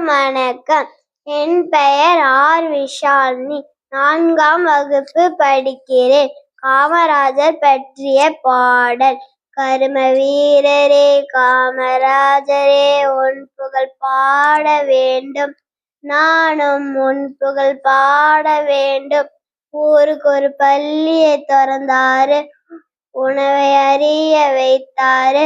வணக்கம். என் பெயர் ஆர். விஷாலினி. 4ஆம் வகுப்பு படிக்கிறேன். காமராஜர் பற்றிய பாடல். கரும வீரரே காமராஜரே, உன் புகழ் பாட வேண்டும், நானும் உன் புகழ் பாட வேண்டும். ஊருக்கு ஒரு பள்ளியை திறந்தாரு, உணவை அறிய வைத்தாரு,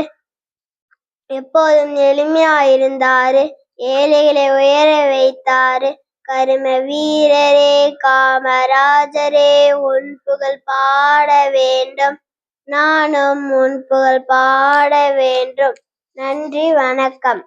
எப்போதும் எளிமையாயிருந்தாரு, ஏழைகளை உயர வைத்தாரு. கரும வீரரே காமராஜரே, உன் புகழ் பாட வேண்டும், நானும் உன் புகழ் பாட வேண்டும். நன்றி, வணக்கம்.